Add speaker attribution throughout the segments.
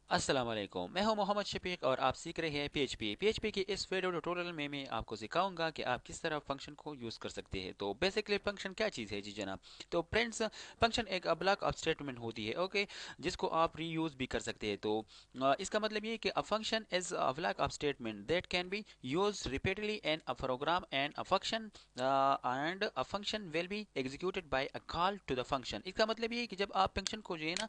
Speaker 1: अस्सलाम वालेकुम। मैं हूं मोहम्मद शफीक और आप सीख रहे हैं पीएचपी के इस वीडियो ट्यूटोरियल में मैं आपको सिखाऊंगा कि आप किस तरह फंक्शन को यूज़ कर सकते हैं। तो बेसिकली फंक्शन क्या चीज़ है जी जनाब। तो फ्रेंड्स, फंक्शन एक ब्लॉक ऑफ स्टेटमेंट होती है, ओके, जिसको आप रीयूज भी कर सकते हैं। तो इसका मतलब ये है कि a function is a block of statement that can be use repeatedly in a program and a function will be executed by a call to the function. इसका मतलब ये है कि जब आप फंक्शन को जो है ना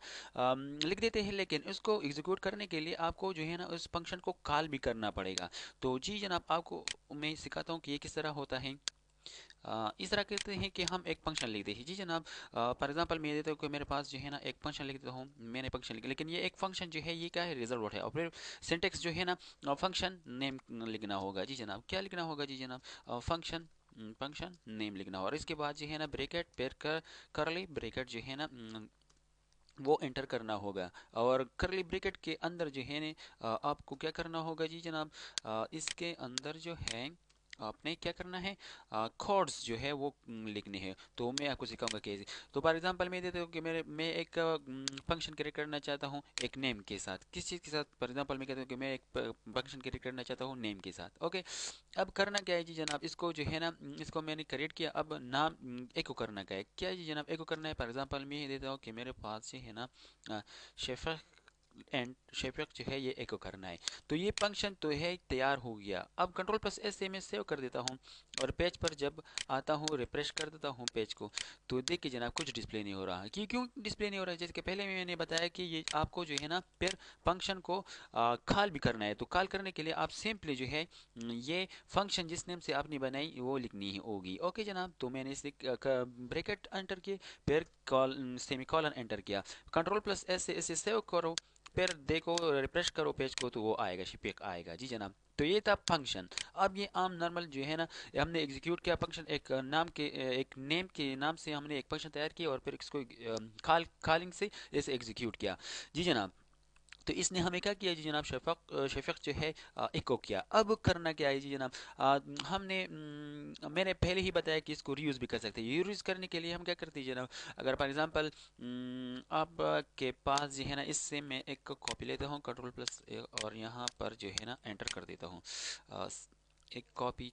Speaker 1: लिख देते हैं, लेकिन इसको एग्जीक्यूट करने के लिए आपको जो है ना उस फंक्शन को कॉल भी करना पड़ेगा। तो जी जनाब, आपको मैं सिखाता हूँ कि ये किस तरह होता है। इस तरह कहते हैं कि हम एक फंक्शन लिखते हैं जी जनाब। फॉर एग्जांपल मैं देता हूँ कि मेरे पास जो है ना एक फंक्शन लिख देता हूँ, मैंने फंक्शन लिखा, लेकिन ये एक फंक्शन जो है ये क्या है, रिजल्ट है। और फिर सिंटेक्स जो है ना फंक्शन नेम लिखना होगा जी जनाब। क्या लिखना होगा जी जनाब, फंक्शन नेम लिखना होगा। और इसके बाद जो है ना ब्रैकेट फिर करली ब्रैकेट जो है ना वो एंटर करना होगा। और करली ब्रैकेट के अंदर जो है ने आपको क्या करना होगा जी जनाब, इसके अंदर जो है आपने क्या करना है, कोड्स जो है वो लिखने हैं। तो मैं आपको सिखाऊंगा कैसे। तो फॉर एग्जांपल मैं देता हूँ कि मैं एक फंक्शन क्रिएट करना चाहता हूँ एक नेम के साथ। किस चीज़ के साथ? फॉर एग्जांपल मैं कहता हूँ कि मैं एक फंक्शन क्रिएट करना चाहता हूँ नेम के साथ, ओके। अब करना क्या है जी जनाब, इसको जो है ना इसको मैंने क्रिएट किया। अब नाम एको करना क्या है जी जनाब, एको करना है। फॉर एग्जांपल मैं ये देता हूँ कि मेरे पास से है ना शेफर एंड शेफक जो है ये एको करना है। तो ये फंक्शन तो है तैयार हो गया। अब कंट्रोल प्लस एस से मैं सेव कर देता हूँ और पेज पर जब आता हूँ रिफ्रेश कर देता हूँ पेज को, तो देखिए जनाब कुछ डिस्प्ले नहीं हो रहा है। क्यों डिस्प्ले नहीं हो रहा है? जैसे कि पहले मैंने बताया कि ये आपको जो है ना फिर फंक्शन को कॉल भी करना है। तो कॉल करने के लिए आप सिंपली जो है ये फंक्शन जिस नेम से आपने बनाई वो लिखनी ही होगी, ओके जनाब। तो मैंने इसे ब्रैकेट एंटर किए, फिर कॉल सेमी कॉलन एंटर किया। कंट्रोल प्लस एस से इसे सेव करो, फिर देखो रिफ्रेश करो पेज को तो वो आएगा, शिपिक आएगा जी जनाब। तो ये था फंक्शन। अब ये आम नॉर्मल जो है ना हमने एग्जीक्यूट किया फंक्शन, एक नाम के एक नेम के नाम से हमने एक फंक्शन तैयार किया और फिर इसको कॉलिंग से इसे एग्जीक्यूट किया जी जनाब। तो इसने हमें क्या किया जी जनाब, शफक जो है इको किया। अब करना क्या है जी जनाब, मैंने पहले ही बताया कि इसको रीयूज़ भी कर सकते हैं। रीयूज़ करने के लिए हम क्या करते हैं जनाब, अगर फॉर एग्जांपल आप के पास जो है ना इससे मैं एक कॉपी लेता हूँ कंट्रोल प्लस और यहाँ पर जो है ना एंटर कर देता हूँ एक कॉपी,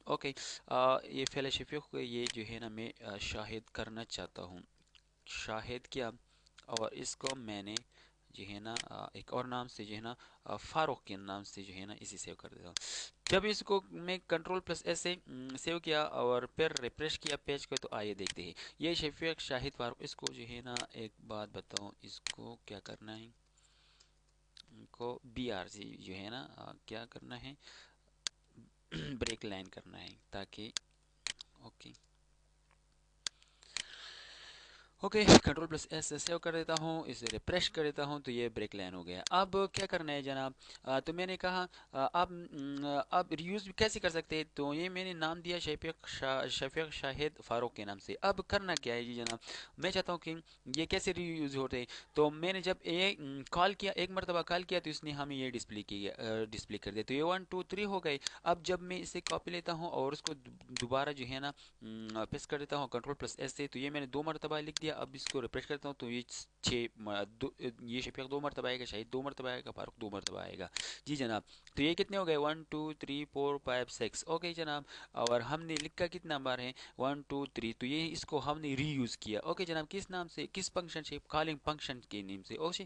Speaker 1: ओके। ये पहले शफीक को ये जो है ना मैं शाहिद करना चाहता हूँ, शाहिद किया। और इसको मैंने जो है ना एक और नाम से जो है ना फारूक के नाम से जो है ना इसी सेव कर देता हूँ। जब इसको मैं कंट्रोल प्लस एस से सेव किया और फिर रिफ्रेश किया पेज को, तो आइए देखते हैं ये शफीक शाहिद फारूक। इसको जो है ना एक बात बताऊँ, इसको क्या करना है, इनको बी आर सी जो है ना क्या करना है, ब्रेक लाइन करना है ताकि, okay okay, control plus S से सेव कर देता हूँ, इसे रिफ्रेश कर देता हूँ तो ये ब्रेक लाइन हो गया। अब क्या करना है जनाब, तो मैंने कहा अब रीयूज़ कैसे कर सकते हैं। तो ये मैंने नाम दिया शफीक शाहिद फारूक के नाम से। अब करना क्या है जी जनाब, मैं चाहता हूँ कि ये कैसे रीयूज़ होते हैं। तो मैंने जब ये कॉल किया, एक मरतबा कॉल किया, तो इसने हमें ये डिस्प्ले कर दिया। तो ये 1 2 3 हो गए। अब जब मैं इसे कॉपी लेता हूँ और उसको दोबारा जो है ना पेस्ट कर देता हूँ कंट्रोल प्लस एस से, तो ये मैंने 2 मरतबा लिख दिया। अब इसको रिफ्रेश करता हूँ तो ये ये शफीक 2 मरतबा आएगा, शायद 2 मरतबा आएगा, फारूक 2 मरतबा आएगा जी जनाब। तो ये कितने हो गए, 1 2 3 4 5 6, ओके जनाब। और हमने लिखा कितना बार है, 1 2 3। तो ये इसको हमने रीयूज़ किया, ओके जनाब। किस नाम से, किस फंक्शन से, कॉलिंग फंक्शन के नेम से, ओके।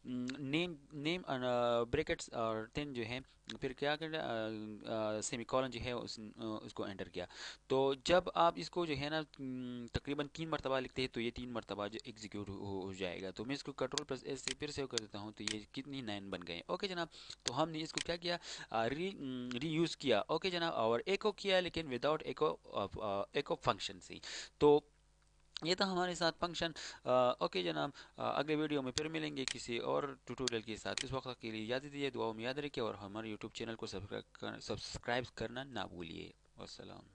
Speaker 1: नेम नेम ब्रैकेट्स और देन जो है फिर क्या करना, सेमी कॉलन जो है उसको एंटर किया। तो जब आप इसको जो है ना तकरीबन 3 मरतबा लिखते हैं तो ये 3 मरतबा जो एग्जीक्यूट हो जाएगा। तो मैं इसको कंट्रोल प्लस एस से फिर सेव कर देता हूँ तो ये कितनी 9 बन गए, ओके जनाब। तो हमने इसको क्या किया, रीयूज़ किया, ओके जनाब। और एको किया लेकिन विदाउट एको फंक्शन से। तो ये था हमारे साथ फंक्शन, ओके जनाब। अगले वीडियो में फिर मिलेंगे किसी और ट्यूटोरियल के साथ। इस वक्त के लिए याद दीजिए, दुआओं में याद रखिए और हमारे यूट्यूब चैनल को सब्सक्राइब करना ना भूलिए। वस्सलाम।